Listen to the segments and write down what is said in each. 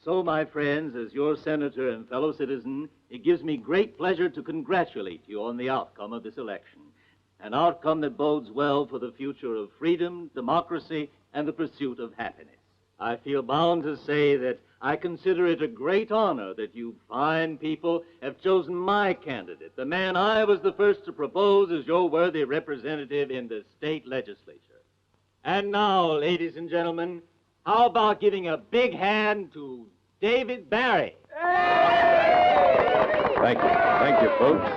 So, my friends, as your senator and fellow citizen, it gives me great pleasure to congratulate you on the outcome of this election. An outcome that bodes well for the future of freedom, democracy, and the pursuit of happiness. I feel bound to say that I consider it a great honor that you fine people have chosen my candidate, the man I was the first to propose as your worthy representative in the state legislature. And now, ladies and gentlemen, how about giving a big hand to David Barry? Thank you. Thank you, folks.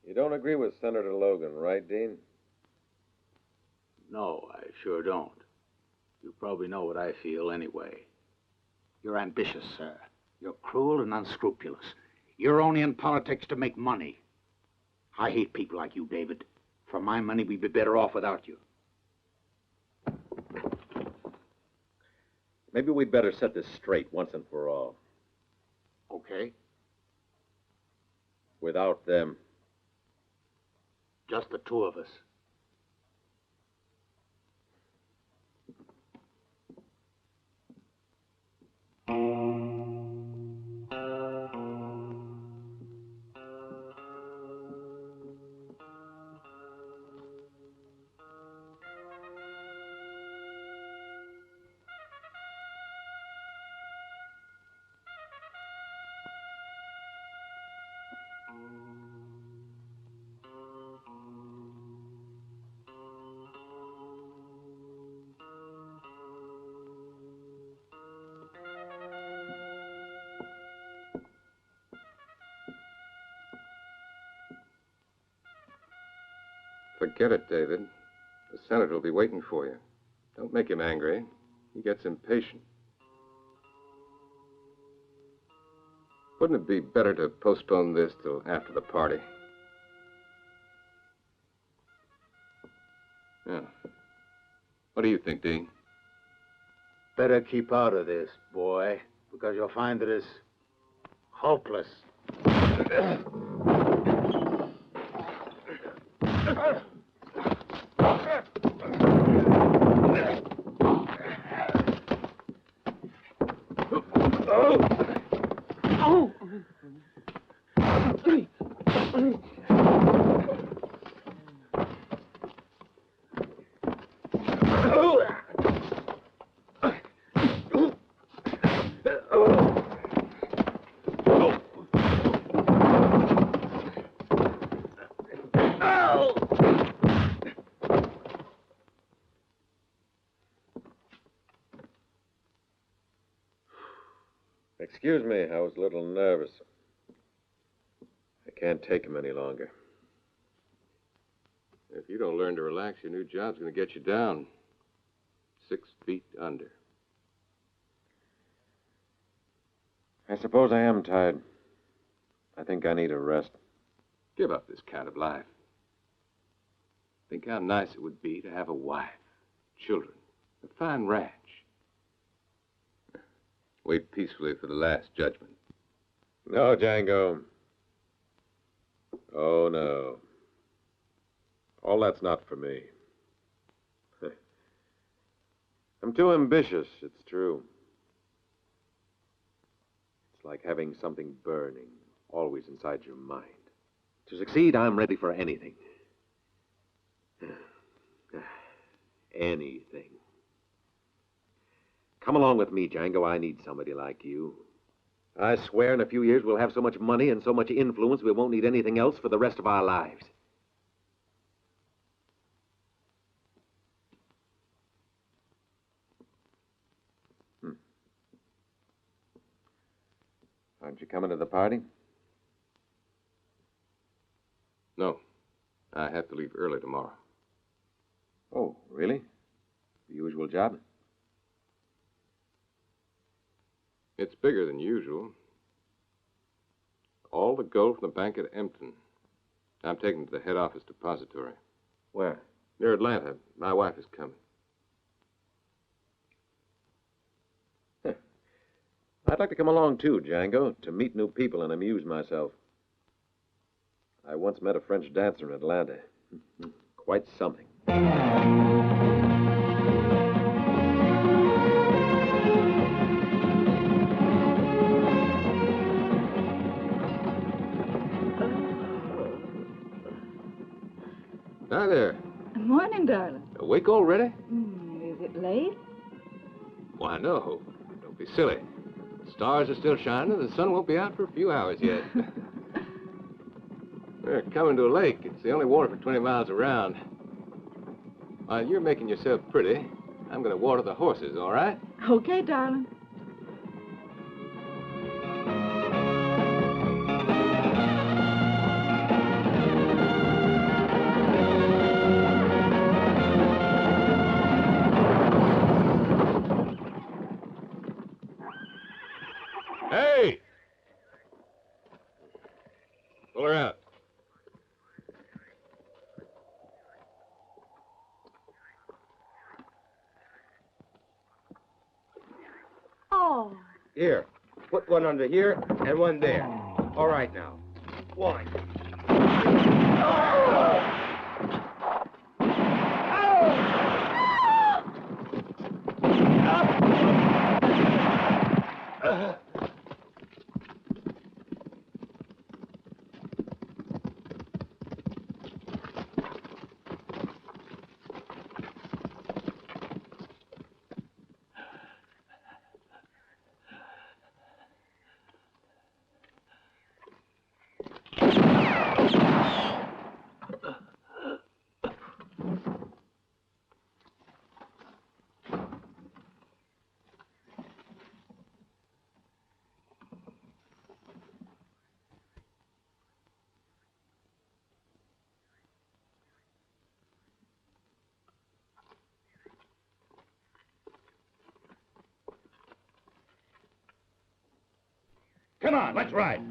You don't agree with Senator Logan, right, Dean? No, I sure don't. You probably know what I feel anyway. You're ambitious, sir. You're cruel and unscrupulous. You're only in politics to make money. I hate people like you, David. For my money, we'd be better off without you. Maybe we'd better set this straight once and for all. Okay? Without them. Just the two of us. Forget it, David. The senator will be waiting for you. Don't make him angry. He gets impatient. Wouldn't it be better to postpone this till after the party? Yeah. What do you think, Dean? Better keep out of this, boy, because you'll find that it's hopeless. Excuse me, I was a little nervous. I can't take him any longer. If you don't learn to relax, your new job's going to get you down 6 feet under. I suppose I am tired. I think I need a rest. Give up this kind of life. Think how nice it would be to have a wife, children, a fine ranch. Wait peacefully for the last judgment. No, Jango. Oh, no. All that's not for me. I'm too ambitious, it's true. It's like having something burning always inside your mind. To succeed, I'm ready for anything. Anything. Come along with me, Jango. I need somebody like you. I swear in a few years we'll have so much money and so much influence we won't need anything else for the rest of our lives. Aren't you coming to the party? No. I have to leave early tomorrow. Oh, really? The usual job? It's bigger than usual. All the gold from the bank at Empton. I'm taking it to the head office depository. Where? Near Atlanta. My wife is coming. I'd like to come along too, Jango, to meet new people and amuse myself. I once met a French dancer in Atlanta. Quite something. Hi there. Morning, darling. Awake already? Is it late? Why, no. Don't be silly. The stars are still shining, and the sun won't be out for a few hours yet. We're coming to a lake. It's the only water for 20 miles around. While you're making yourself pretty, I'm going to water the horses, all right? Okay, darling. Hey! Pull her out. Oh. Here, put one under here and one there. All right now. One. Come on, let's ride.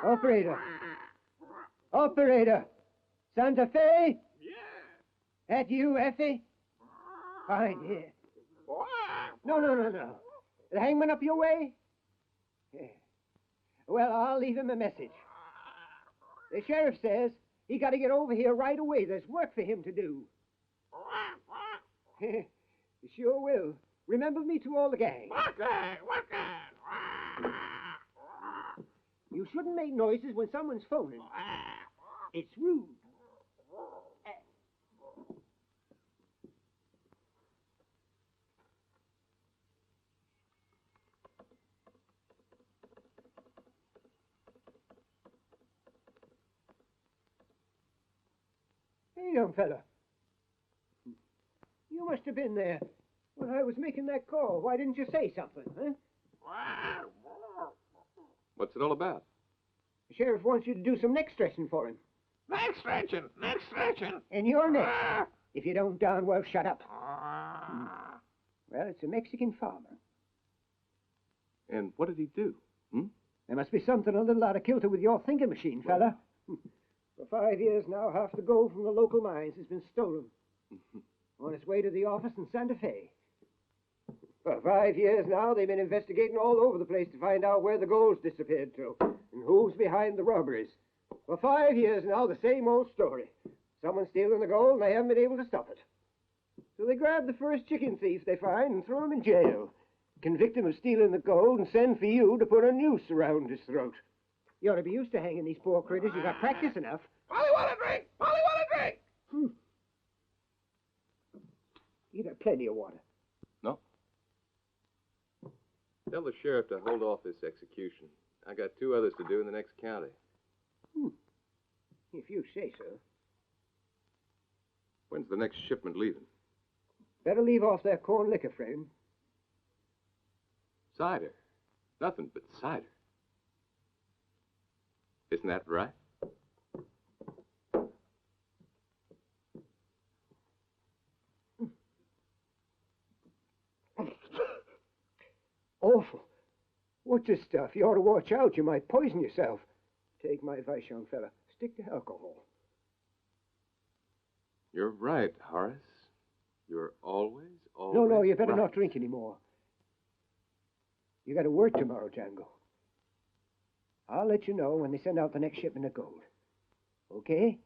Operator. Operator. Santa Fe? Yeah. That you, Effie? Fine, here. No. The hangman up your way? Yeah. Well, I'll leave him a message. The sheriff says he got to get over here right away. There's work for him to do. Sure will. Remember me to all the gang. You shouldn't make noises when someone's phoning. It's rude. Hey, young fella. You must have been there when I was making that call. Why didn't you say something, huh? What's it all about? The sheriff wants you to do some neck stretching for him. Neck stretching. And your neck. If you don't darn well shut up. Well, it's a Mexican farmer. And what did he do? There must be something a little out of kilter with your thinking machine, fella. For 5 years now, half the gold from the local mines has been stolen. On its way to the office in Santa Fe. For 5 years now, they've been investigating all over the place to find out where the gold's disappeared to and who's behind the robberies. For 5 years now, the same old story. Someone's stealing the gold and they haven't been able to stop it. So they grab the first chicken thief they find and throw him in jail. Convict him of stealing the gold and send for you to put a noose around his throat. You ought to be used to hanging these poor critters. You got practice enough. Polly, want a drink? Polly, want a drink? You got plenty of water. No. Tell the sheriff to hold off this execution. I got 2 others to do in the next county. If you say so. When's the next shipment leaving? Better leave off that corn liquor, friend. Cider. Nothing but cider. Isn't that right? Awful. What's this stuff? You ought to watch out. You might poison yourself. Take my advice, young fella. Stick to alcohol. You're right, Horace. You're always No, you better right. not drink anymore. You got to work tomorrow, Jango. I'll let you know when they send out the next shipment of gold. Okay?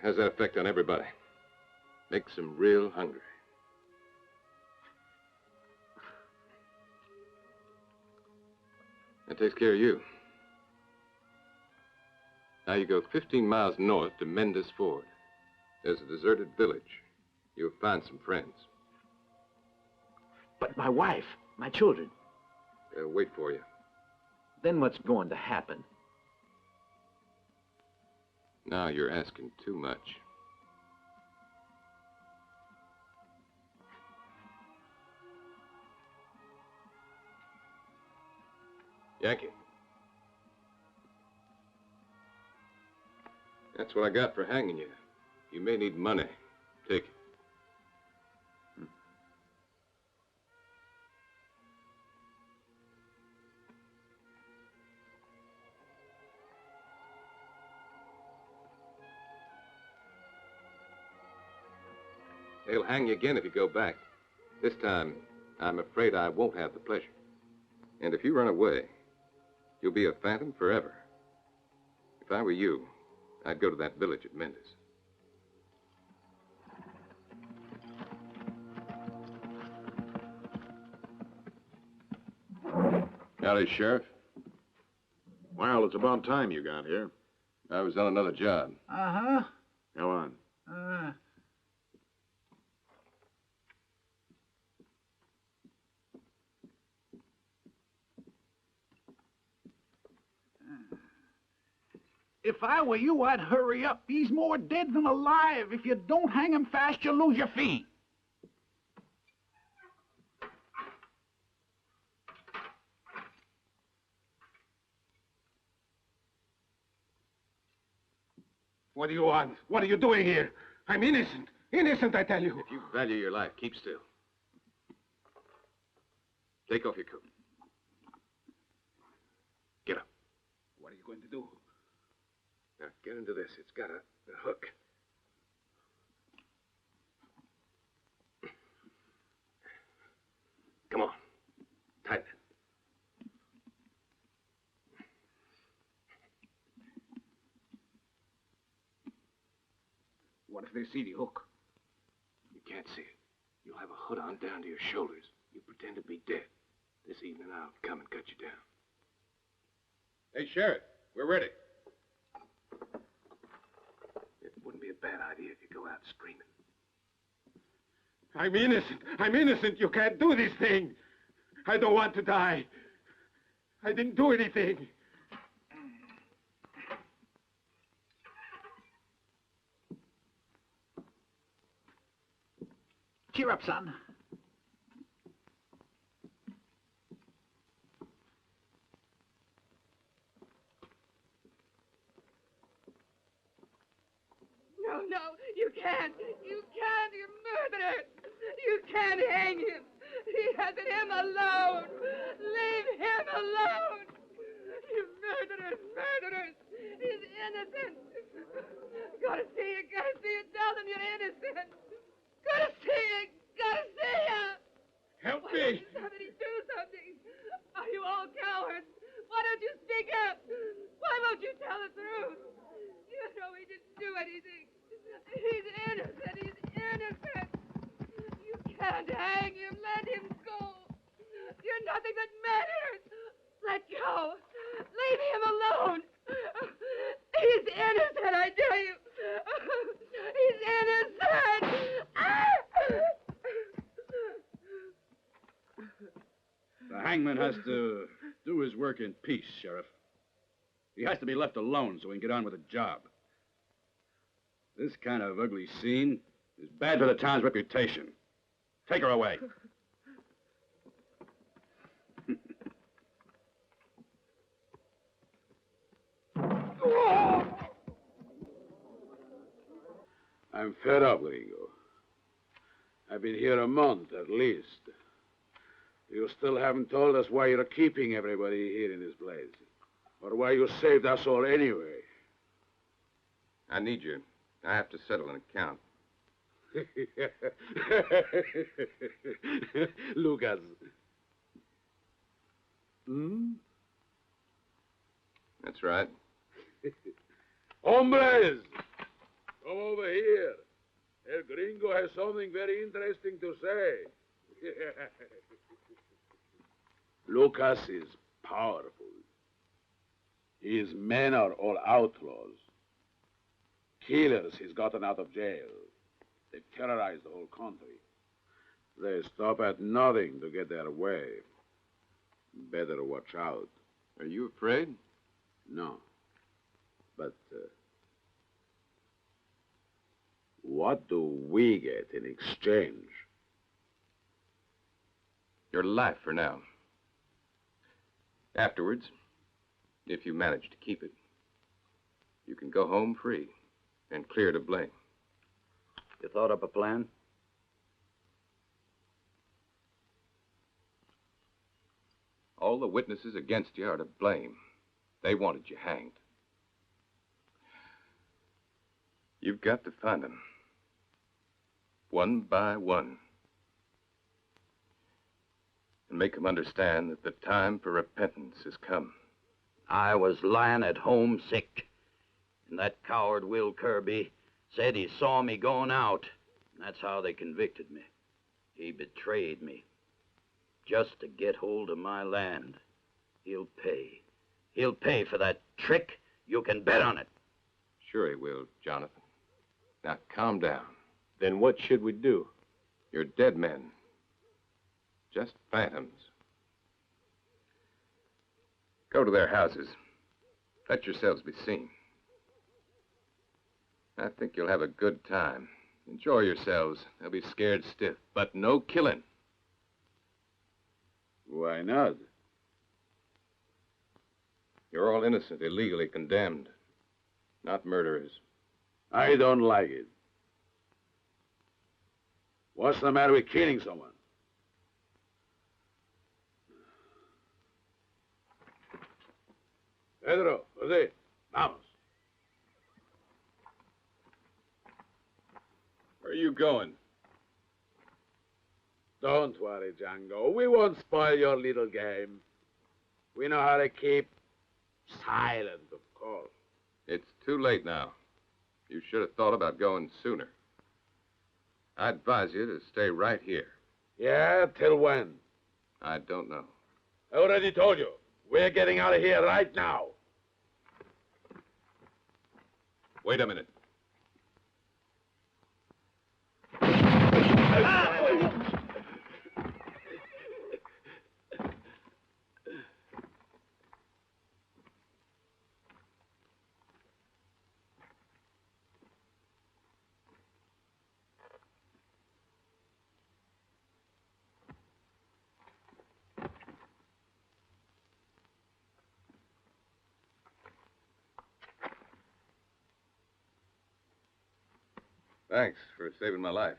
How's that effect on everybody? Makes them real hungry. That takes care of you. Now you go 15 miles north to Mendes Ford. There's a deserted village. You'll find some friends. But my wife, my children, They'll wait for you. then what's going to happen? Now you're asking too much. Yankee. That's what I got for hanging you. You may need money. Take it. They'll hang you again if you go back. This time, I'm afraid I won't have the pleasure. And if you run away, you'll be a phantom forever. If I were you, I'd go to that village at Mendes. Howdy, Sheriff. Well, it's about time you got here. I was on another job. Go on. If I were you, I'd hurry up. He's more dead than alive. If you don't hang him fast, you'll lose your feet. What do you want? What are you doing here? I'm innocent. Innocent, I tell you. If you value your life, keep still. Take off your coat. Get up. What are you going to do? Now, get into this. It's got a hook. Come on. Tighten it. What if they see the hook? You can't see it. You'll have a hood on down to your shoulders. You pretend to be dead. This evening I'll come and cut you down. Hey, Sheriff, we're ready. It wouldn't be a bad idea if you go out screaming. I'm innocent. I'm innocent. You can't do this thing. I don't want to die. I didn't do anything. Cheer up, son. No, you can't. You can't. You murderer. You can't hang him. He hasn't him alone. Leave him alone. You murderers. He's innocent. Gotta see you. Tell them you're innocent. Gotta see you. Help Why me. don't you somebody do something? Are you all cowards? Why don't you speak up? Why won't you tell the truth? You know he didn't do anything. He's innocent. You can't hang him. Let him go. You're nothing but murderers. Let go. Leave him alone. He's innocent, I tell you. He's innocent. The hangman has to do his work in peace, Sheriff. He has to be left alone so he can get on with the job. This kind of ugly scene is bad for the town's reputation. Take her away. I'm fed up, Gringo. I've been here a month at least. You still haven't told us why you're keeping everybody here in this place. Or why you saved us all anyway. I need you. I have to settle an account. Lucas. Hmm? That's right. Hombres! Come over here. El Gringo has something very interesting to say. Lucas is powerful. His men are all outlaws. Killers he's gotten out of jail. They've terrorized the whole country. They stop at nothing to get their way. Better watch out. Are you afraid? No. But, what do we get in exchange? Your life for now. Afterwards, if you manage to keep it, you can go home free and clear to blame. You thought up a plan? All the witnesses against you are to blame. They wanted you hanged. You've got to find them. One by one. And make them understand that the time for repentance has come. I was lying at home sick. And that coward Will Kirby said he saw me going out. And that's how they convicted me. He betrayed me. Just to get hold of my land. He'll pay. He'll pay for that trick. You can bet on it. Sure he will, Jonathan. Now calm down. Then what should we do? You're dead men. Just phantoms. Go to their houses. Let yourselves be seen. I think you'll have a good time. Enjoy yourselves. They'll be scared stiff, but no killing. Why not? You're all innocent, illegally condemned. Not murderers. I don't like it. What's the matter with killing someone? Pedro, Jose, vamos. Where are you going? Don't worry, Jango. We won't spoil your little game. We know how to keep silent, of course. It's too late now. You should have thought about going sooner. I advise you to stay right here. Yeah, till when? I don't know. I already told you. We're getting out of here right now. Wait a minute. Thanks for saving my life.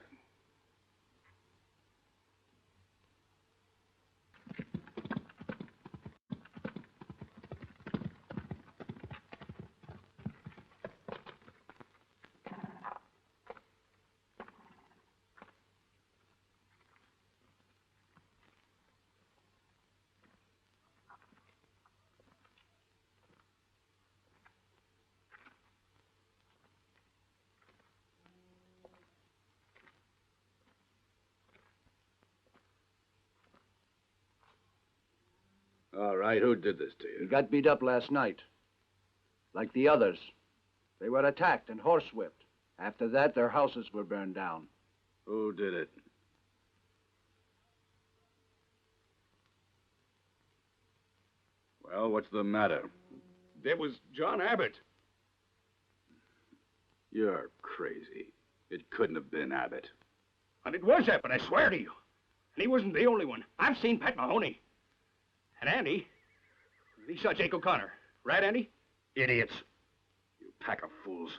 All right, who did this to you? He got beat up last night. Like the others. They were attacked and horsewhipped. After that, their houses were burned down. Who did it? Well, what's the matter? There was John Abbott. You're crazy. It couldn't have been Abbott. And it was Abbott, I swear to you. And he wasn't the only one. I've seen Pat Mahoney. And Andy, he saw Jake O'Connor. Right, Andy? Idiots. You pack of fools.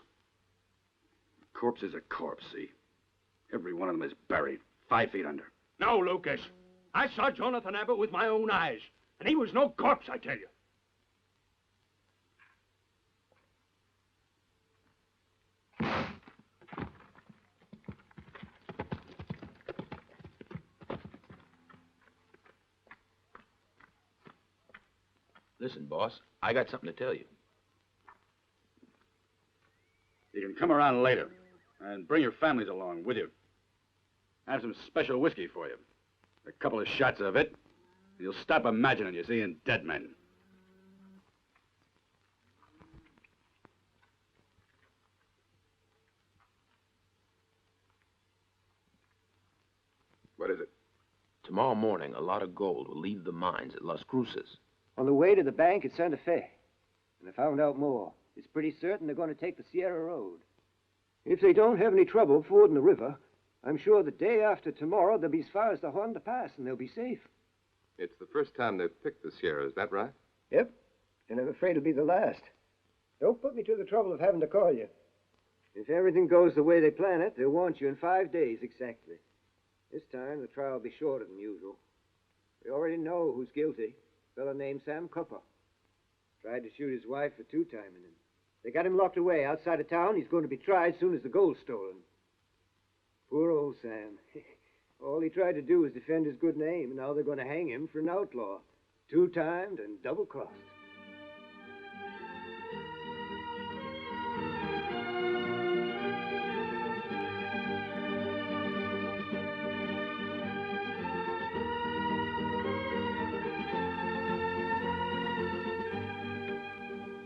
A corpse is a corpse, see? Every one of them is buried, 5 feet under. No, Lucas. I saw Jonathan Abbott with my own eyes. And he was no corpse, I tell you. Listen, boss, I got something to tell you. You can come around later and bring your families along with you. I have some special whiskey for you. A couple of shots of it, and you'll stop imagining you're seeing dead men. What is it? Tomorrow morning, a lot of gold will leave the mines at Las Cruces. On the way to the bank at Santa Fe. And I found out more. It's pretty certain they're going to take the Sierra Road. If they don't have any trouble fording the river, I'm sure the day after tomorrow they'll be as far as the Honda Pass and they'll be safe. It's the first time they've picked the Sierra, is that right? Yep. And I'm afraid it'll be the last. Don't put me to the trouble of having to call you. If everything goes the way they plan it, they'll want you in 5 days exactly. This time the trial will be shorter than usual. We already know who's guilty. A fellow named Sam Cooper. Tried to shoot his wife for two-timing him. They got him locked away outside of town. He's going to be tried soon as the gold's stolen. Poor old Sam. All he tried to do was defend his good name, and now they're going to hang him for an outlaw. Two-timed and double-crossed.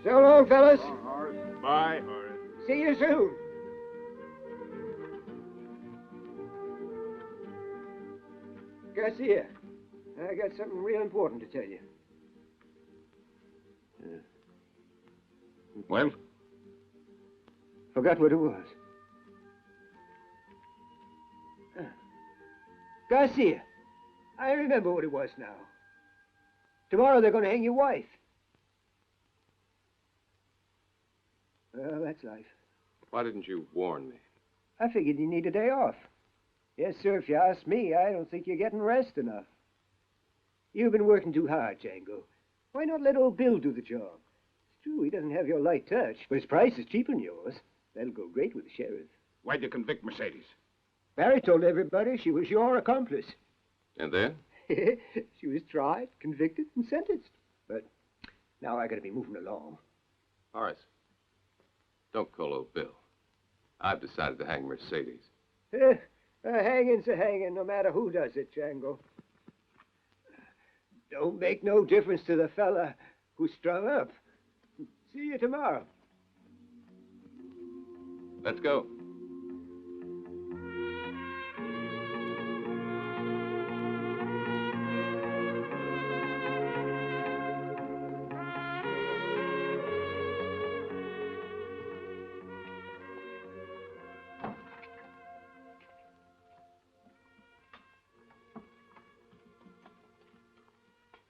So long, fellas. Bye, Horace. See you soon. Garcia, I got something real important to tell you. Well? Forgot what it was. Garcia. I remember what it was now. Tomorrow they're going to hang your wife. Well, that's life. Why didn't you warn me? I figured you need a day off. Yes, sir, if you ask me, I don't think you're getting rest enough. You've been working too hard, Jango. Why not let old Bill do the job? It's true, he doesn't have your light touch, but his price is cheaper than yours. That'll go great with the sheriff. Why'd you convict Mercedes? Barry told everybody she was your accomplice. And then? She was tried, convicted, and sentenced. But now I gotta be moving along. Horace, don't call old Bill. I've decided to hang Mercedes. A hanging's a hanging, no matter who does it, Jango. Don't make no difference to the fella who's strung up. See you tomorrow. Let's go.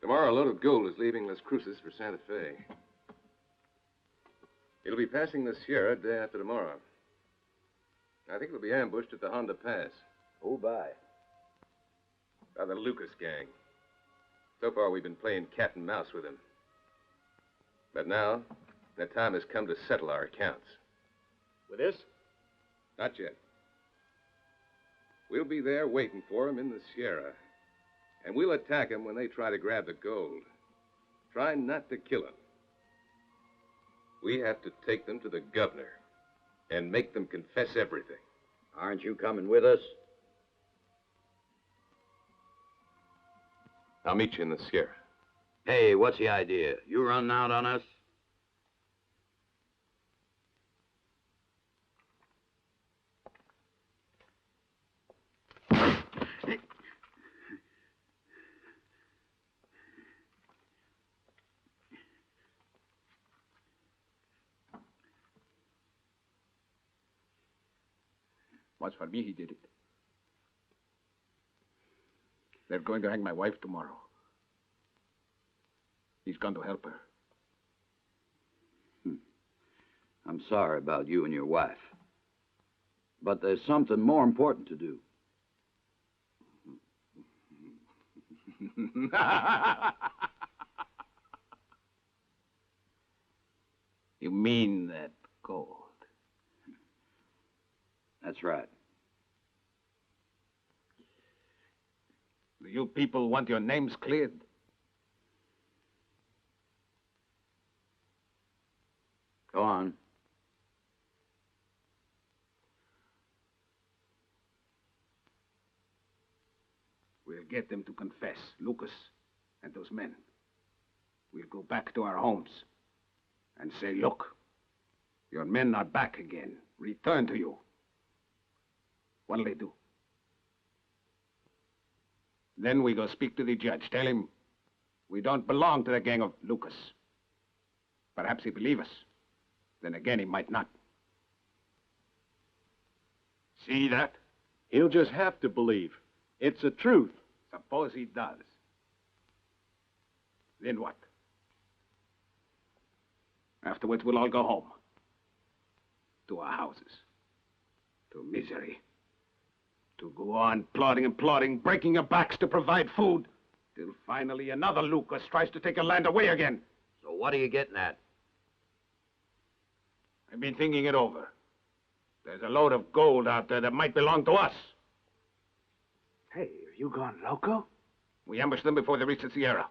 Tomorrow, a load of gold is leaving Las Cruces for Santa Fe. It'll be passing the Sierra day after tomorrow. I think it'll be ambushed at the Honda Pass. Who by? By the Lucas gang. So far, we've been playing cat and mouse with him. But now, the time has come to settle our accounts. With this? Not yet. We'll be there waiting for him in the Sierra. And we'll attack them when they try to grab the gold. Try not to kill them. We have to take them to the governor and make them confess everything. Aren't you coming with us? I'll meet you in the Sierra. Hey, what's the idea? You running out on us? Was for me, he did it. They're going to hang my wife tomorrow. He's going to help her. I'm sorry about you and your wife. But there's something more important to do. You mean that gold? That's right. Do you people want your names cleared? Go on. We'll get them to confess, Lucas and those men. We'll go back to our homes and say, look, your men are back again. Return to you. What'll they do? Then we go speak to the judge. Tell him we don't belong to the gang of Lucas. Perhaps he believe us. Then again, he might not. See that? He'll just have to believe. It's the truth. Suppose he does. Then what? Afterwards, we'll all go home. To our houses. To misery. To go on plodding and plodding, breaking your backs to provide food, till finally another Lucas tries to take your land away again. So what are you getting at? I've been thinking it over. There's a load of gold out there that might belong to us. Hey, have you gone loco? We ambushed them before they reached the Sierra.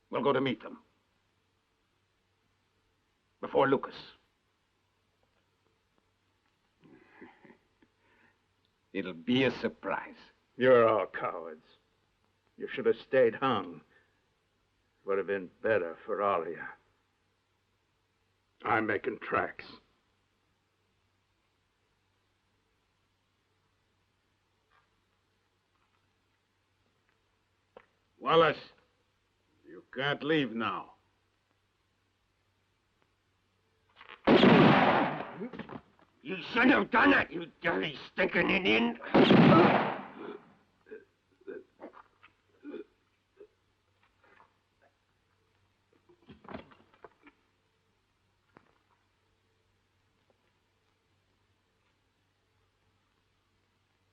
We'll go to meet them. Before Lucas. It'll be a surprise. You're all cowards. You should have stayed hung. Would have been better for all of you. I'm making tracks. Wallace, you can't leave now. You shouldn't have done that, you dirty, stinking Indian.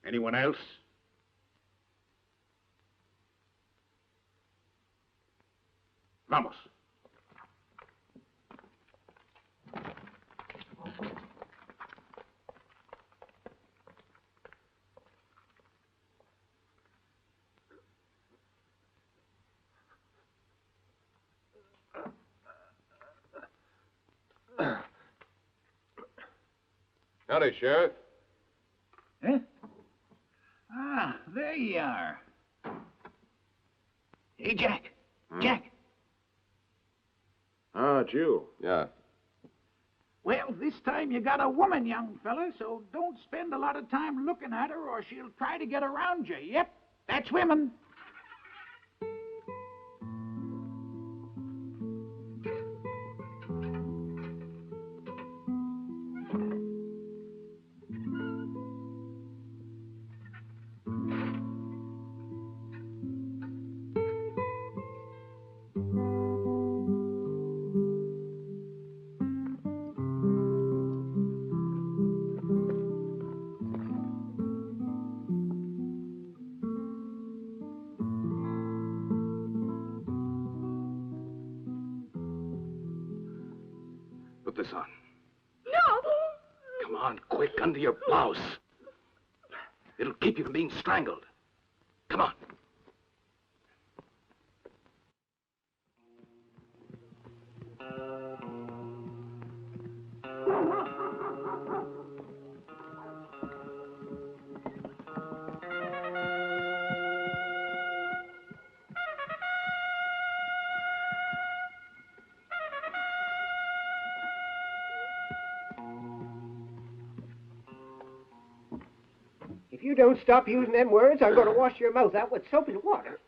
Anyone else? Vamos. Howdy, Sheriff. Eh? Ah, there you are. Hey, Jack. Jack. Ah, it's you. Yeah. Well, this time you got a woman, young fella, so don't spend a lot of time looking at her or she'll try to get around you. Yep, that's women. Put this on. No! Come on, quick, under your blouse. It'll keep you from being strangled. Come on. If you don't stop using them words, I'm going to wash your mouth out with soap and water.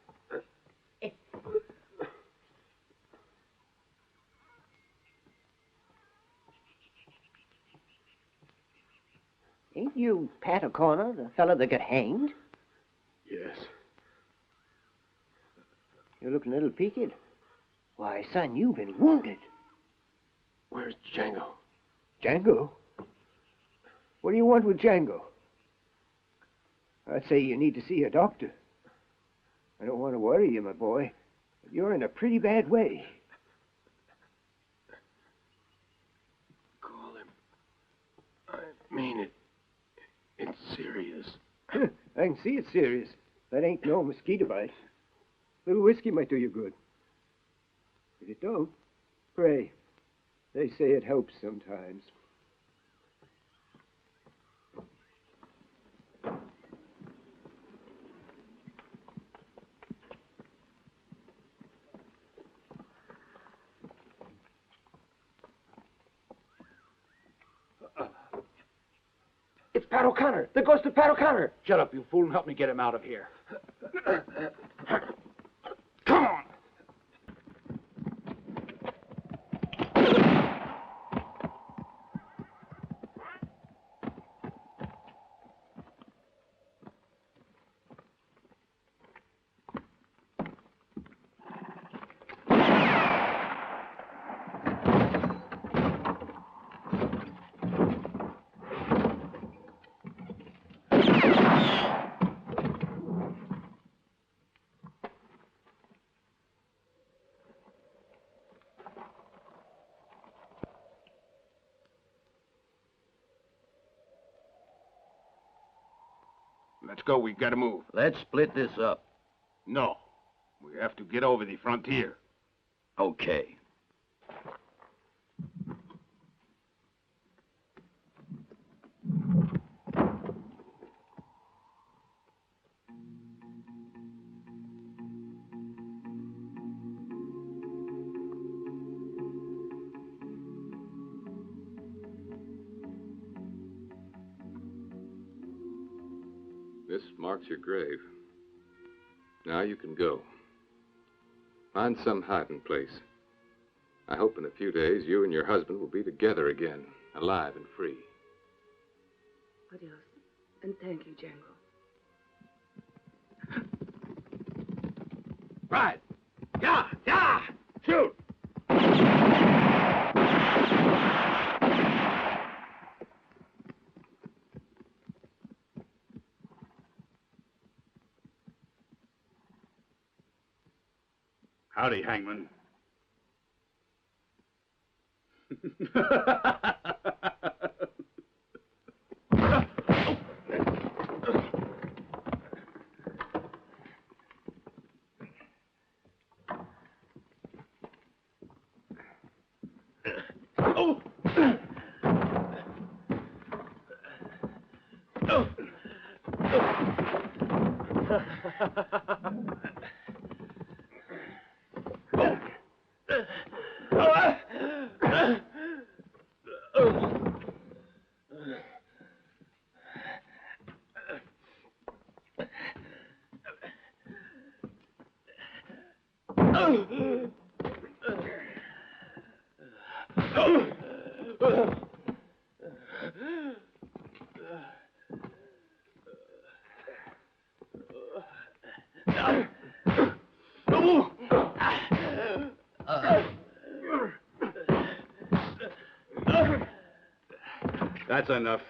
Ain't you Pat O'Connor, the fellow that got hanged? Yes. You're looking a little peaked. Why, son, you've been wounded. Where's Jango? Jango? What do you want with Jango? I'd say you need to see a doctor. I don't want to worry you, my boy, but you're in a pretty bad way. Call him. I mean it. It's serious. I can see it's serious. That ain't no mosquito bite. A little whiskey might do you good. If it don't, pray. They say it helps sometimes. It's Pat O'Connor. The ghost of Pat O'Connor. Shut up, you fool, and help me get him out of here. Come on. Let's go. We've got to move. Let's split this up. No. We have to get over the frontier. Okay. This marks your grave. Now you can go. Find some hiding place. I hope in a few days you and your husband will be together again, alive and free. Adios. And thank you, Jango. Right. Yeah, yeah. Shoot. Howdy, Hangman. That's enough.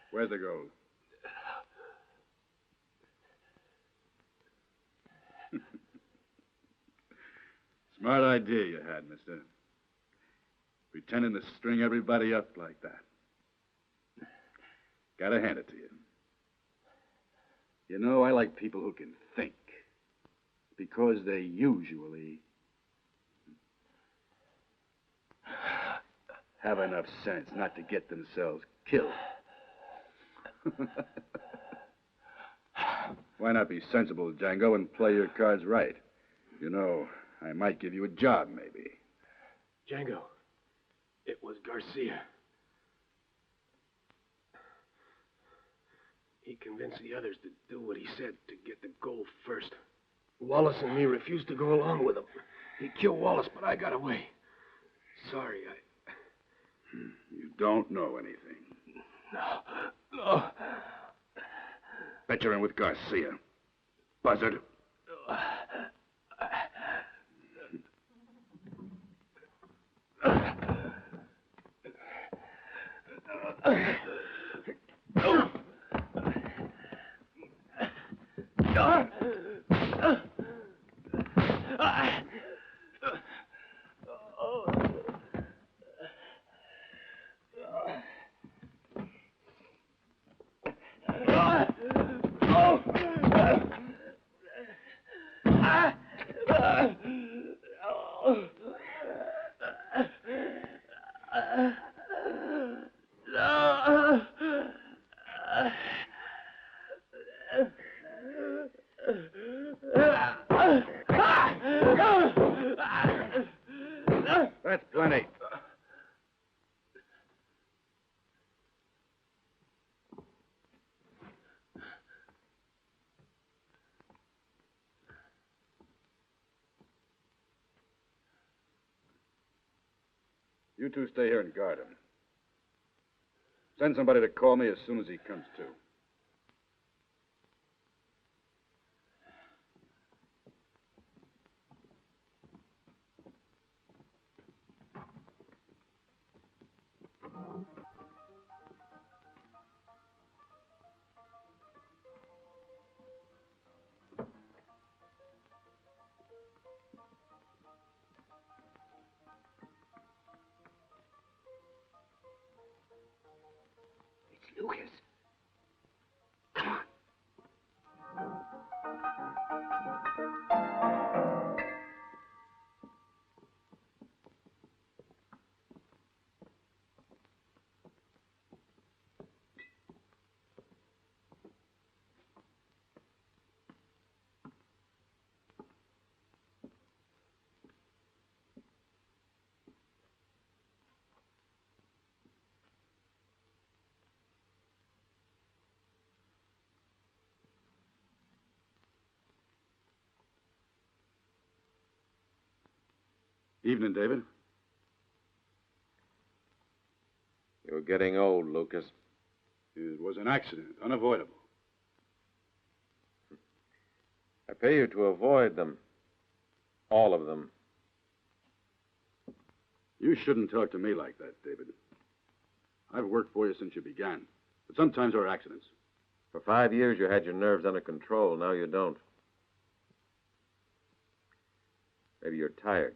Where's the gold? Smart idea you had, mister. Pretending to string everybody up like that. Gotta hand it to you. You know, I like people who can think. Because they usually have enough sense not to get themselves killed. Why not be sensible, Jango, and play your cards right? You know, I might give you a job, maybe. Jango, it was Garcia. He convinced the others to do what he said to get the gold first. Wallace and me refused to go along with him. He killed Wallace, but I got away. Sorry, You don't know anything. No. Bet you're in with Garcia. Buzzard. That's plenty. You two stay here and guard him. Send somebody to call me as soon as he comes to. Lucas. Come on. Evening, David. You're getting old, Lucas. It was an accident, unavoidable. I pay you to avoid them. All of them. You shouldn't talk to me like that, David. I've worked for you since you began, but sometimes there are accidents. For 5 years, you had your nerves under control. Now you don't. Maybe you're tired.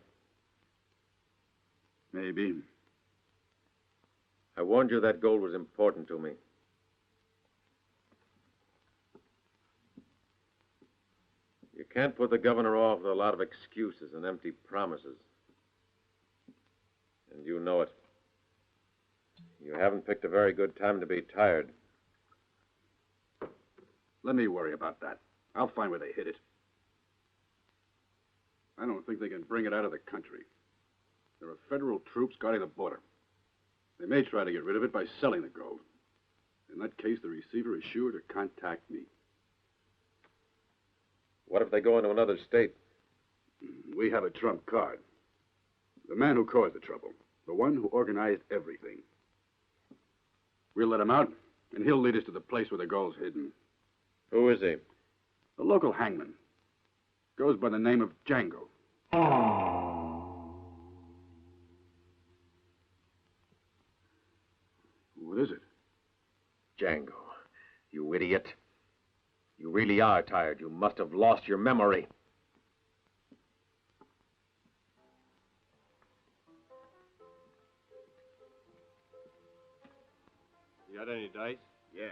Maybe. I warned you that gold was important to me. You can't put the governor off with a lot of excuses and empty promises. And you know it. You haven't picked a very good time to be tired. Let me worry about that. I'll find where they hid it. I don't think they can bring it out of the country. There are federal troops guarding the border. They may try to get rid of it by selling the gold. In that case, the receiver is sure to contact me. What if they go into another state? We have a trump card. The man who caused the trouble. The one who organized everything. We'll let him out, and he'll lead us to the place where the gold's hidden. Who is he? A local hangman. Goes by the name of Jango. What is it? Jango. You idiot. You really are tired. You must have lost your memory. You got any dice? Yeah.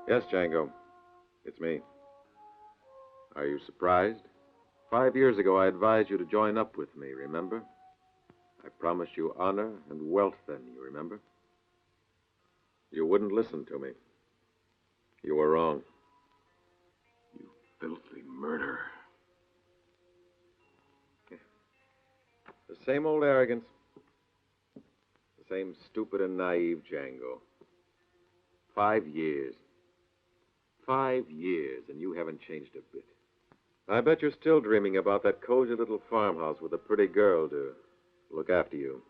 Yes, Jango. It's me. Are you surprised? 5 years ago, I advised you to join up with me, remember? I promised you honor and wealth then, you remember? You wouldn't listen to me. You were wrong. You filthy murderer. The same old arrogance. The same stupid and naive Jango. 5 years. 5 years, and you haven't changed a bit. I bet you're still dreaming about that cozy little farmhouse with a pretty girl to look after you.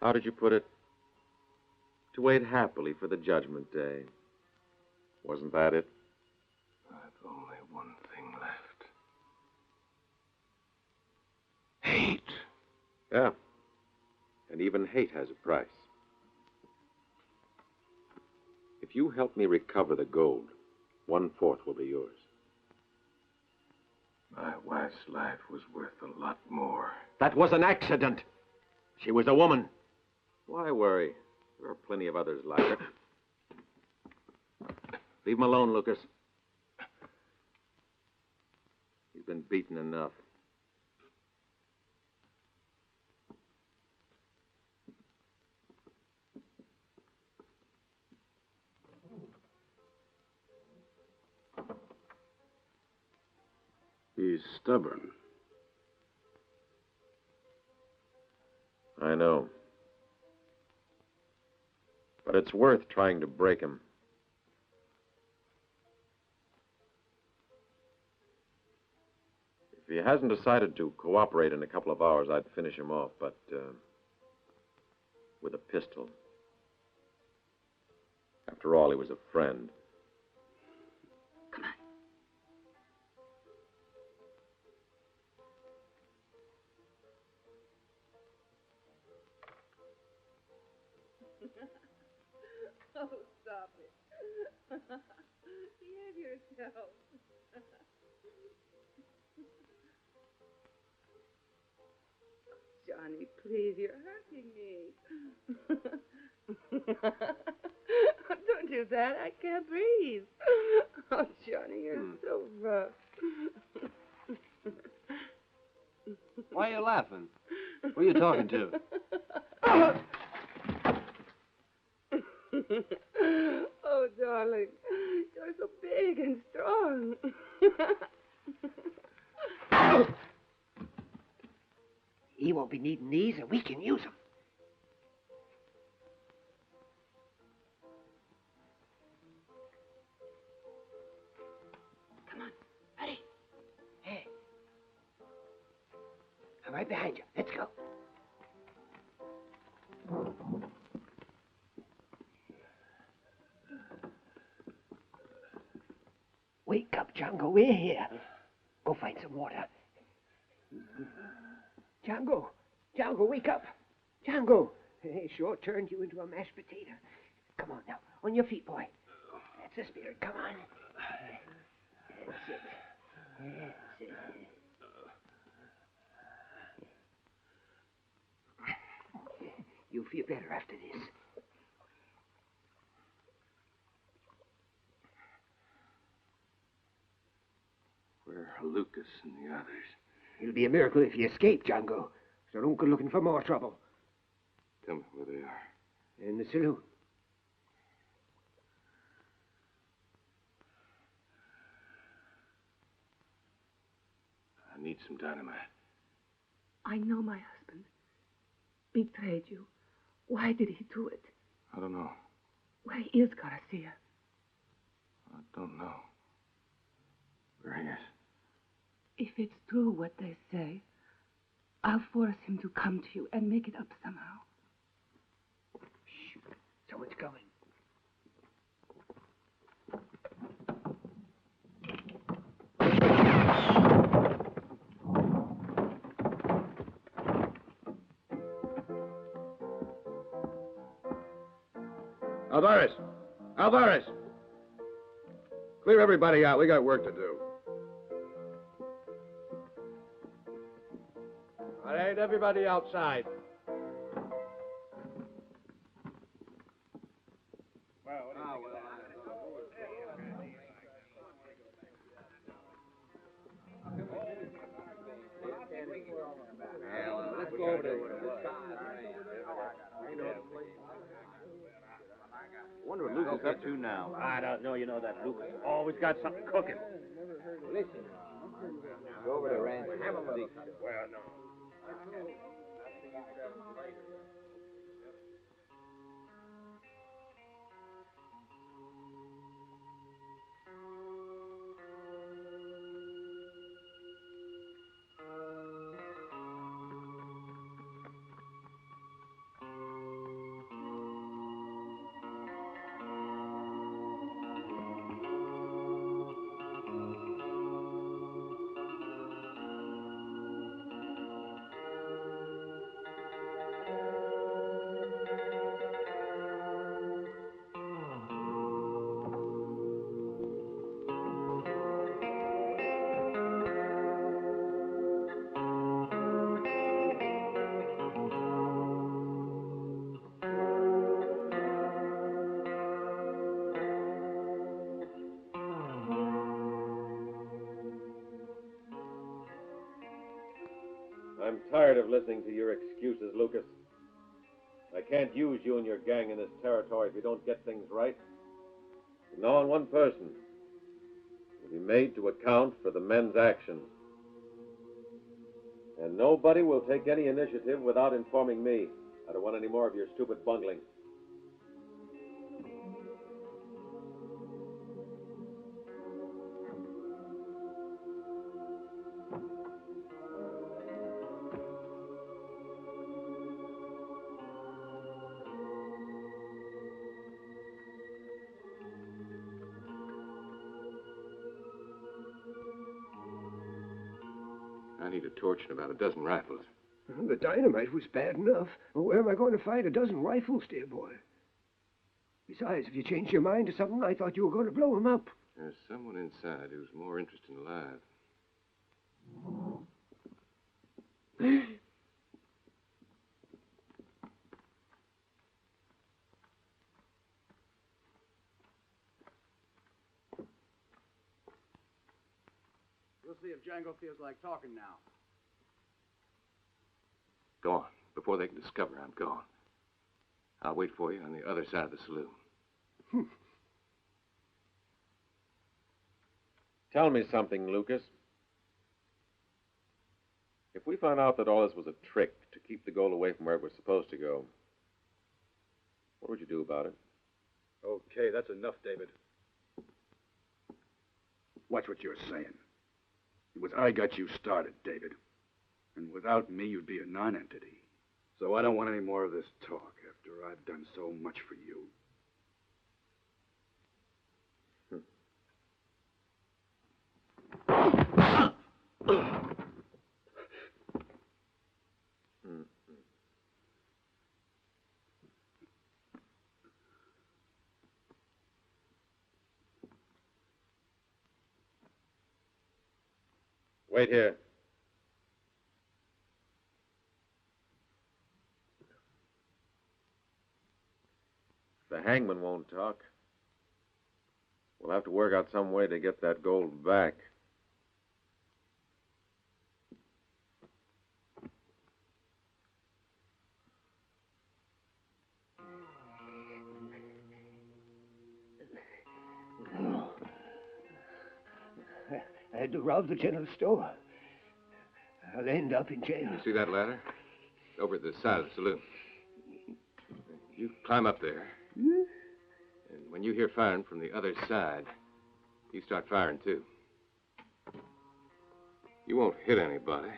How did you put it? To wait happily for the judgment day. Wasn't that it? I've only one thing left. Hate. Yeah. And even hate has a price. If you help me recover the gold, 1/4 will be yours. My wife's life was worth a lot more. That was an accident. She was a woman. Why worry? There are plenty of others like her. Leave him alone, Lucas. He's been beaten enough. He's stubborn. I know. But it's worth trying to break him. If he hasn't decided to cooperate in a couple of hours, I'd finish him off, but with a pistol. After all, he was a friend. Oh, stop it. Behave yourself. Johnny, please, you're hurting me. Don't do that. I can't breathe. Oh, Johnny, you're so rough. Why are you laughing? Who are you talking to? Oh, darling, you're so big and strong. He won't be needing these, and we can use them. Come on, ready? Hey. I'm right behind you. Let's go. Wake up, Jango. We're here. Go find some water. Jango. Jango, wake up. Jango. Hey, sure turned you into a mashed potato. Come on now. On your feet, boy. That's the spirit. Come on. That's it. That's it. You'll feel better after this. Where are Lucas and the others? It'll be a miracle if you escape, Jango. So don't go looking for more trouble. Tell me where they are. In the saloon. I need some dynamite. I know my husband betrayed you. Why did he do it? I don't know. Where is Garcia? I don't know. Where he is. If it's true what they say, I'll force him to come to you and make it up somehow. Shh. Someone's coming. Alvarez! Alvarez! Clear everybody out. We got work to do. All right, everybody outside. Let's go over there. Wonder what Lucas up to now. I don't know. You know that Lucas always got something cooking. Listen. Go over to Randy. Well, no. I'm tired of listening to your excuses, Lucas. I can't use you and your gang in this territory if you don't get things right. From now on, one person will be made to account for the men's actions. And nobody will take any initiative without informing me. I don't want any more of your stupid bungling. I need a torch and about a dozen rifles. Well, the dynamite was bad enough. Well, where am I going to find a dozen rifles, dear boy? Besides, if you changed your mind or something, I thought you were going to blow him up. There's someone inside who's more interested in alive. We'll see if Jango feels like talking now. Go on. Before they can discover I'm gone. I'll wait for you on the other side of the saloon. Tell me something, Lucas. If we found out that all this was a trick to keep the gold away from where it was supposed to go, what would you do about it? Okay, that's enough, David. Watch what you're saying. It was I got you started, David. And without me, you'd be a non-entity. So I don't want any more of this talk after I've done so much for you. Wait here. The hangman won't talk. We'll have to work out some way to get that gold back. I had to rob the general store. I'll end up in jail. You see that ladder? It's over at the side of the saloon. You climb up there. And when you hear firing from the other side, you start firing too. You won't hit anybody,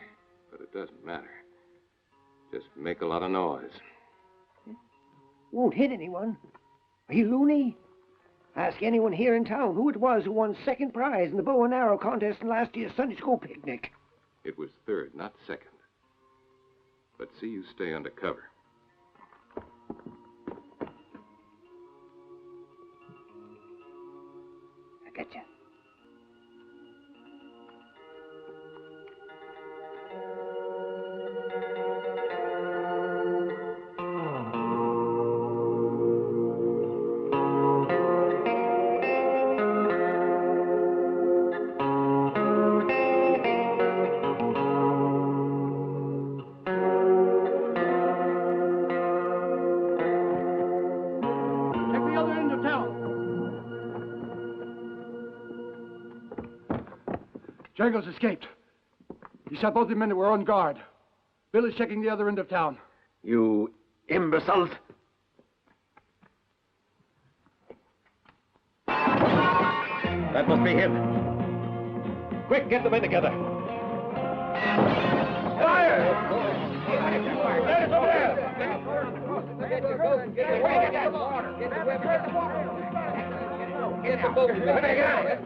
but it doesn't matter. Just make a lot of noise. Won't hit anyone? Are you loony? Ask anyone here in town who it was who won second prize in the bow and arrow contest in last year's Sunday school picnic. It was third, not second. But see you stay under cover. I gotcha. Jango's escaped. He shot both the men that were on guard. Bill is checking the other end of town. You imbeciles! That must be him. Quick, get the men together. Fire!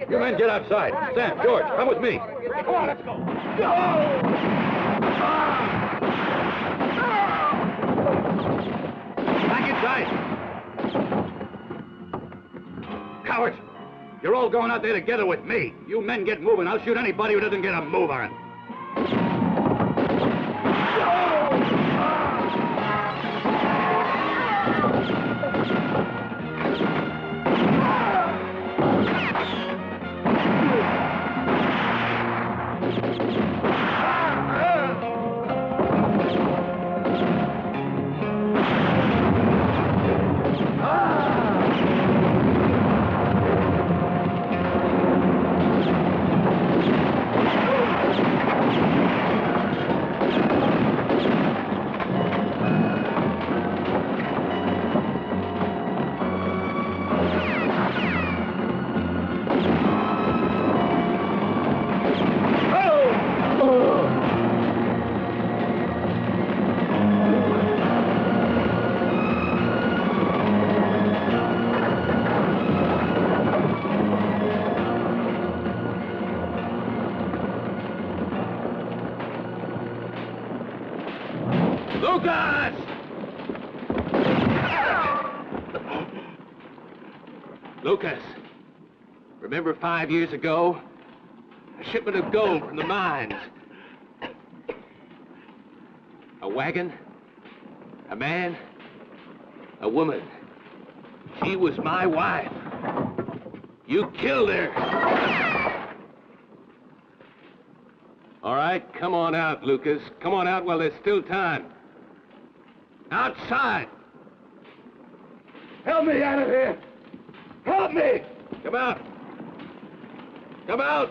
You men get outside. Sam, George, come with me. Come on, let's go. Back inside. Cowards! You're all going out there together with me. You men get moving. I'll shoot anybody who doesn't get a move on. Lucas, remember 5 years ago? A shipment of gold from the mines. A wagon, a man, a woman. She was my wife. You killed her. All right, come on out, Lucas. Come on out while there's still time. Outside! Help me out of here! Help me! Come out! Come out!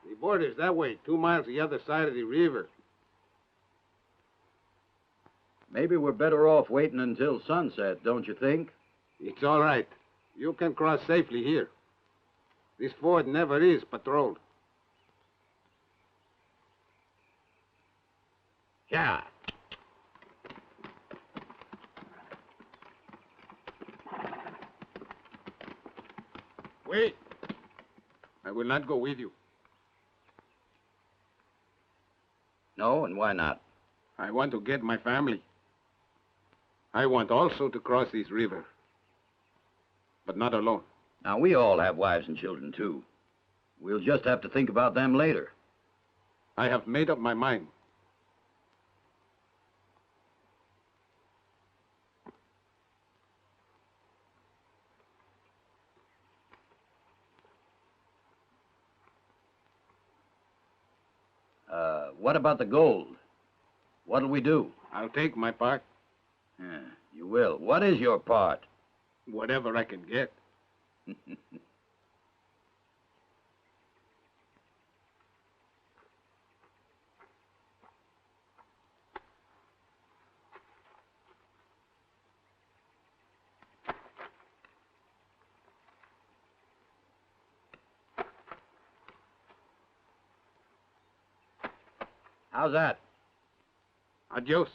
The border's that way, 2 miles the other side of the river. Maybe we're better off waiting until sunset, don't you think? It's all right. You can cross safely here. This ford never is patrolled. Yeah. Wait. I will not go with you. No, and why not? I want to get my family. I want also to cross this river. But not alone. Now, we all have wives and children, too. We'll just have to think about them later. I have made up my mind. What about the gold? What'll we do? I'll take my part. Yeah, you will. What is your part? Whatever I can get. How's that? Adios.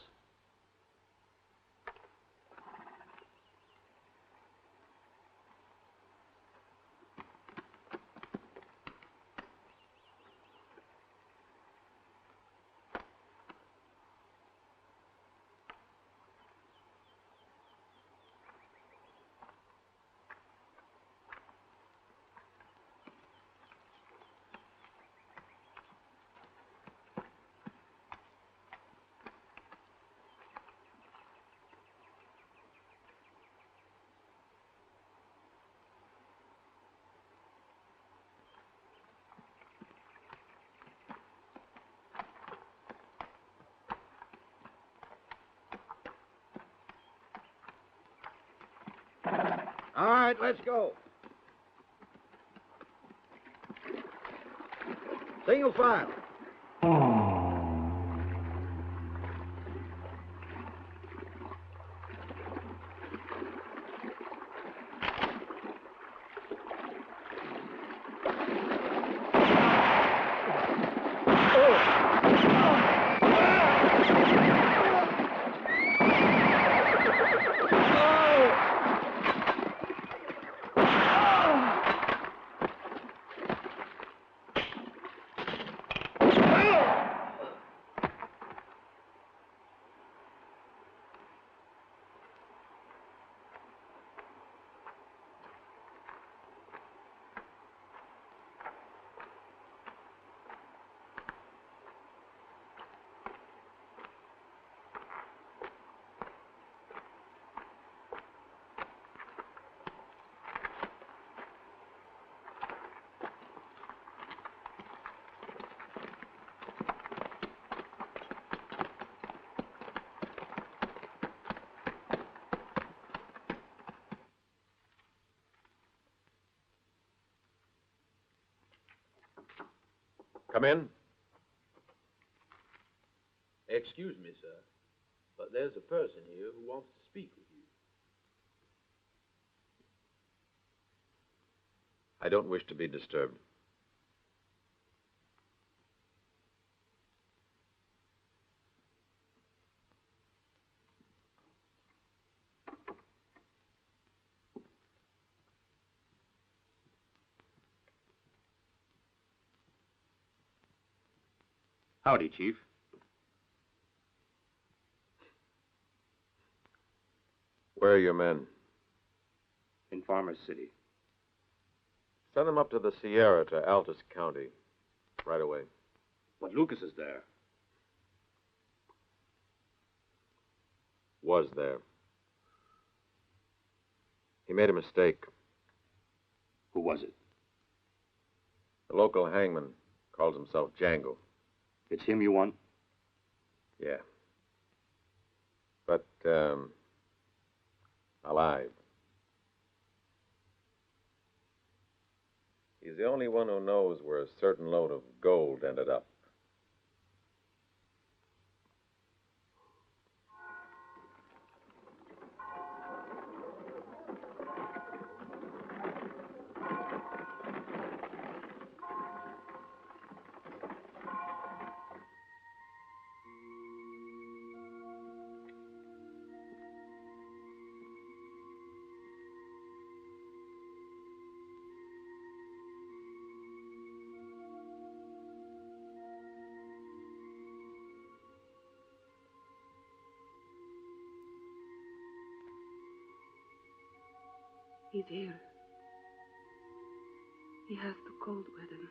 All right, let's go. Single file. Come in. Excuse me, sir, but there's a person here who wants to speak with you. I don't wish to be disturbed. Howdy, Chief. Where are your men? In Farmer's City. Send them up to the Sierra to Altus County. Right away. But Lucas is there. Was there. He made a mistake. Who was it? The local hangman calls himself Jango. It's him you want? Yeah. But, alive. He's the only one who knows where a certain load of gold ended up. He's here. He has the gold with him.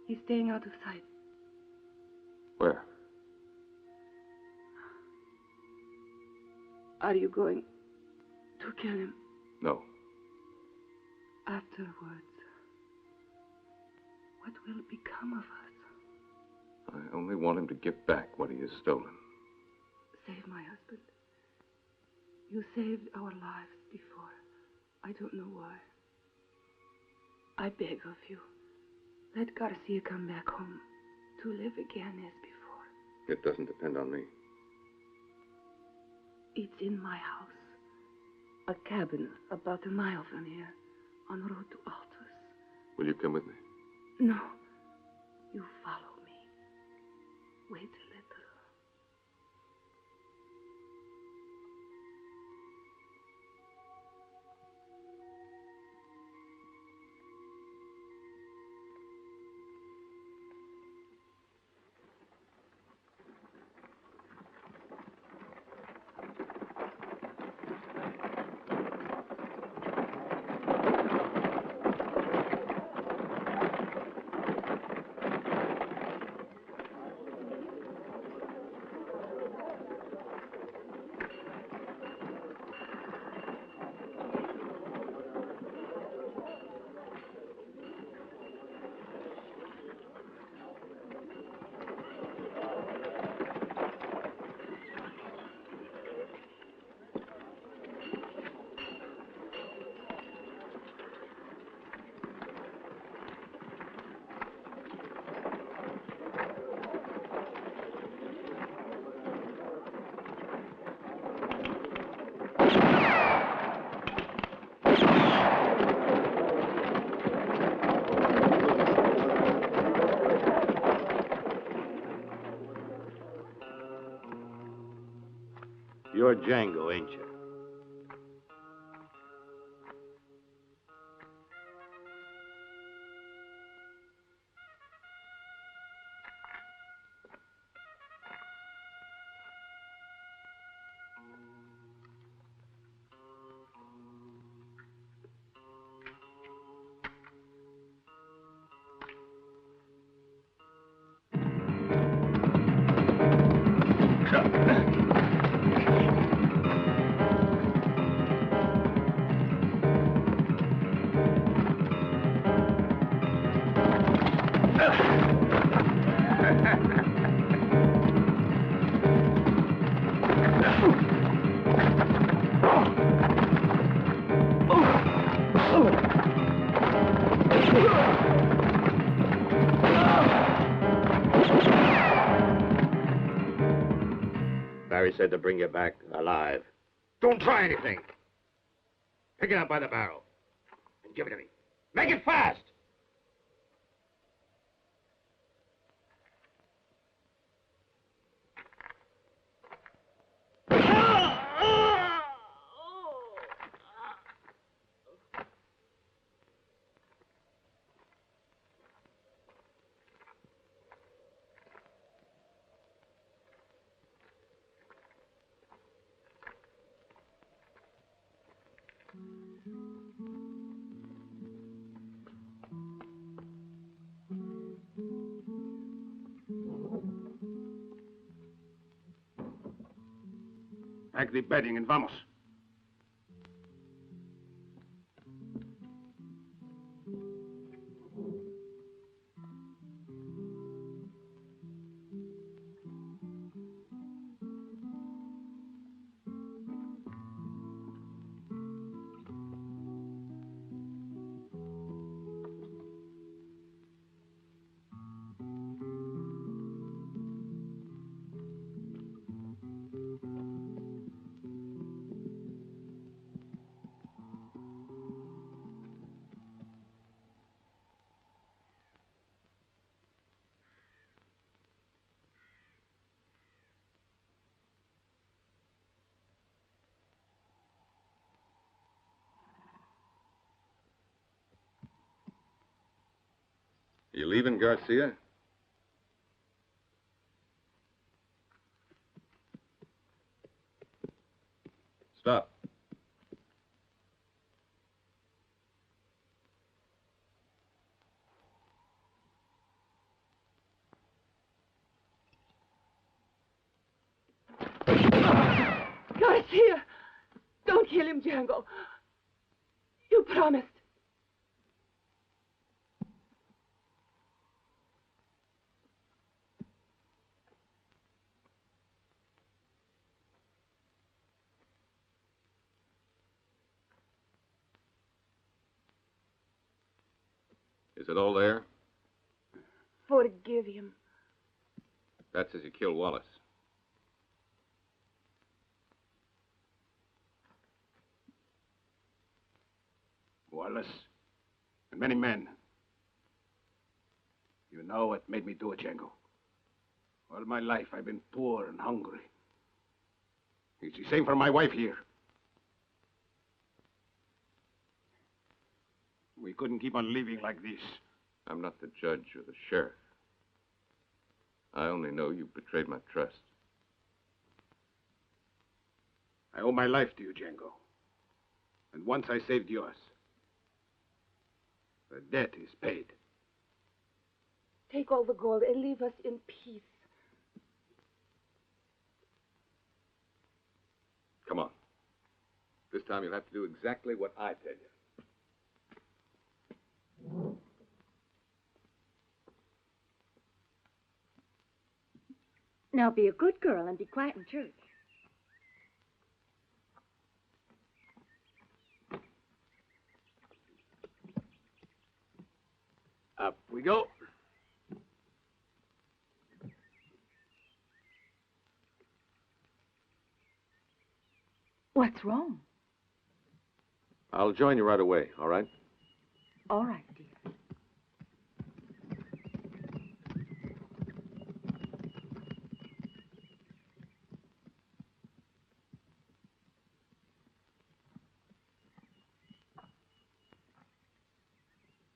He's staying out of sight. Where? Are you going to kill him? No. Afterwards, what will become of us? I only want him to give back what he has stolen. Save my husband. You saved our lives before. I don't know why. I beg of you, let Garcia come back home to live again as before. It doesn't depend on me. It's in my house. A cabin about a mile from here, en route to Altus. Will you come with me? No, you follow me. Wait a little. You're Jango, ain't you? Larry said to bring you back alive. Don't try anything. Pick it up by the barrel and give it to me. Make it fast! Pack the bedding and vamos. You leaving, Garcia? Stop. Garcia! Don't kill him, Jango. You promised. Is it all there? Forgive him. That says you killed Wallace. Wallace and many men. You know what made me do it, Jango. All my life I've been poor and hungry. It's the same for my wife here. We couldn't keep on living like this. I'm not the judge or the sheriff. I only know you betrayed my trust. I owe my life to you, Jango. And once I saved yours, the debt is paid. Take all the gold and leave us in peace. Come on. This time you'll have to do exactly what I tell you. Now be a good girl and be quiet in church. Up we go. What's wrong? I'll join you right away, all right? All right, dear.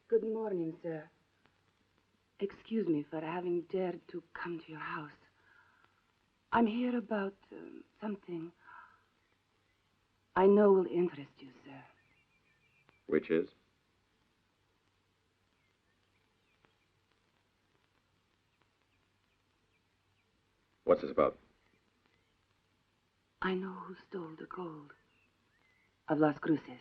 Good morning, sir. Excuse me for having dared to come to your house. I'm here about something I know will interest you, sir. Which is? What's this about? I know who stole the gold of Las Cruces.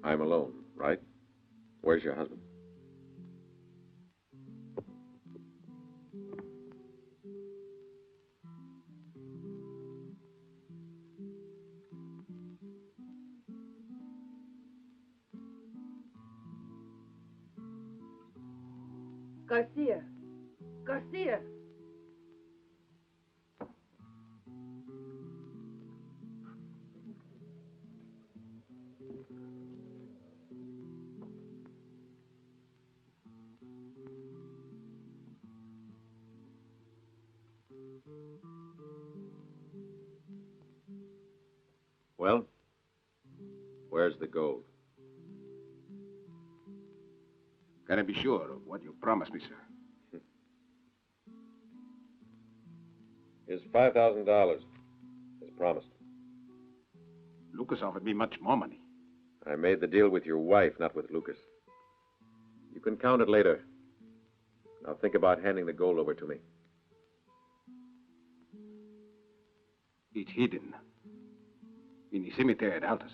I'm alone, right? Where's your husband? Garcia. Garcia. Well, where's the gold? Can I be sure of what you promised me, sir? Here's $5,000, as promised. Lucas offered me much more money. I made the deal with your wife, not with Lucas. You can count it later. Now think about handing the gold over to me. It's hidden in the cemetery at Altus.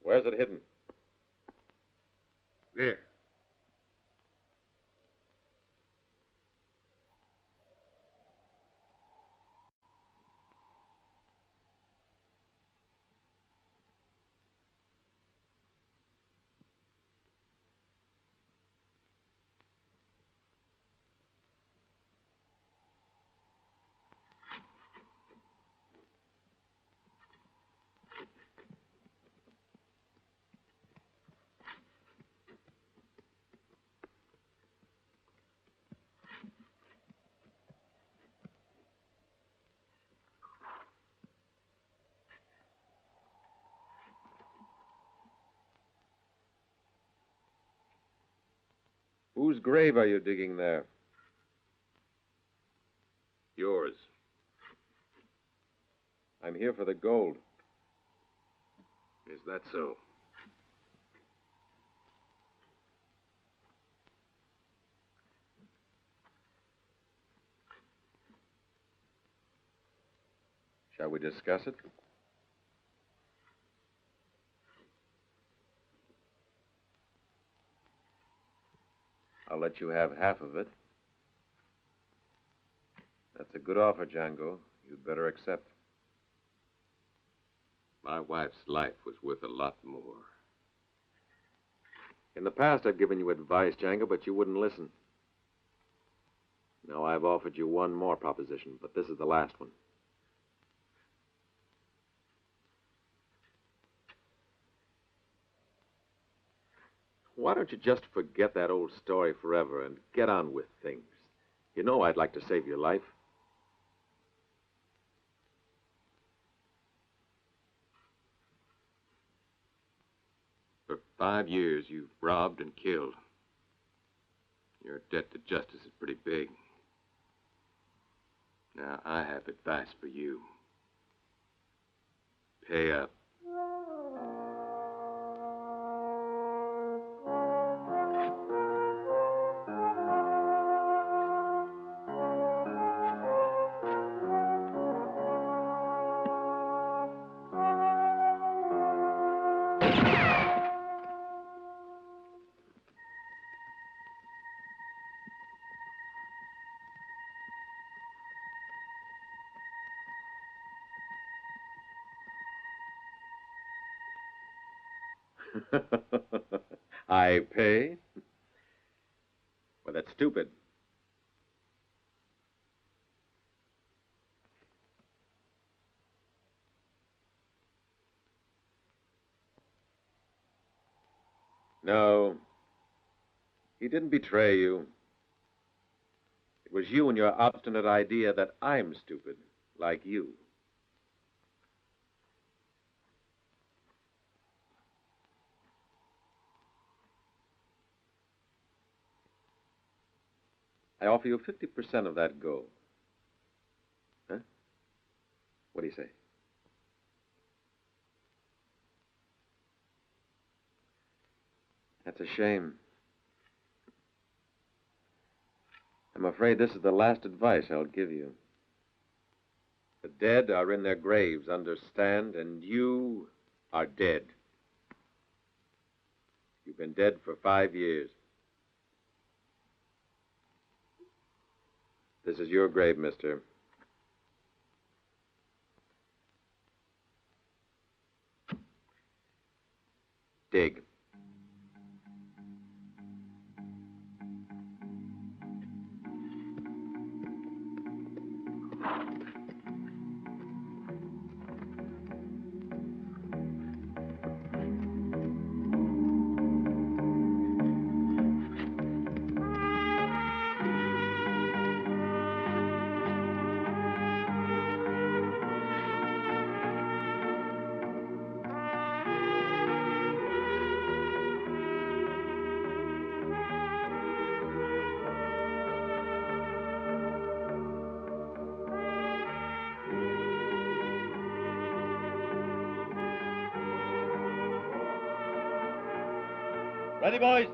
Where's it hidden? There. Whose grave are you digging there? Yours. I'm here for the gold. Is that so? Shall we discuss it? I'll let you have half of it. That's a good offer, Jango. You'd better accept. My wife's life was worth a lot more. In the past, I've given you advice, Jango, but you wouldn't listen. Now I've offered you one more proposition, but this is the last one. Why don't you just forget that old story forever and get on with things? You know I'd like to save your life. For 5 years, you've robbed and killed. Your debt to justice is pretty big. Now, I have advice for you. Pay up. I pay? Well, that's stupid. No. He didn't betray you. It was you and your obstinate idea that I'm stupid, like you. I offer you 50% of that gold. Huh? What do you say? That's a shame. I'm afraid this is the last advice I'll give you. The dead are in their graves, understand, and you are dead. You've been dead for 5 years. This is your grave, mister. Dig. Ready, boys?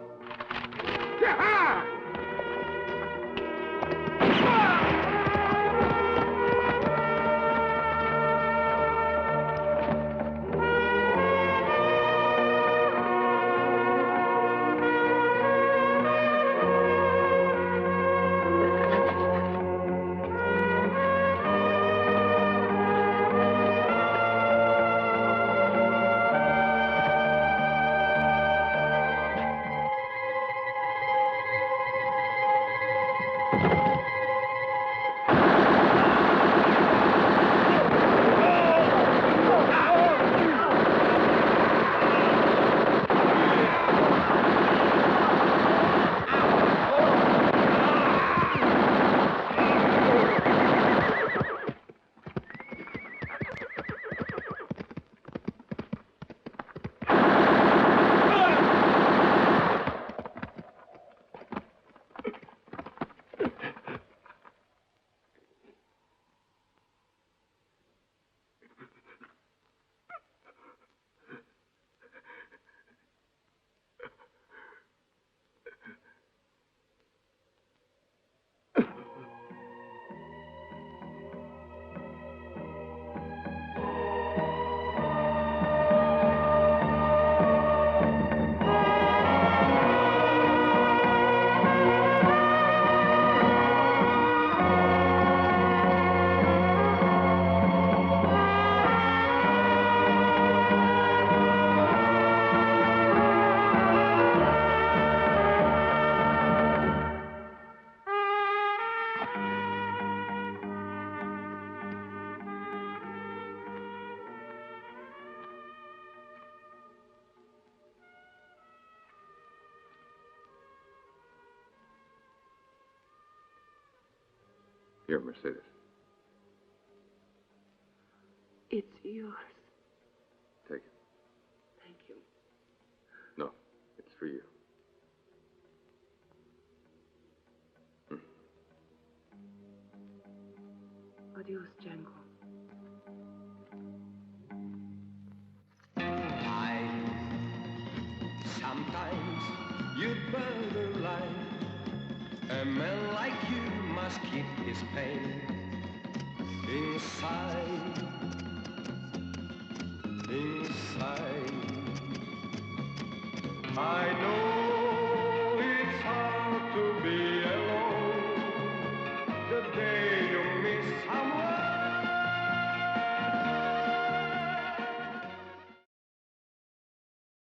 Here, Mercedes. It's yours. Take it. Thank you. No, it's for you. Adios, Jango. Sometimes you'd better lie. A man like you must keep his pain inside, inside. I know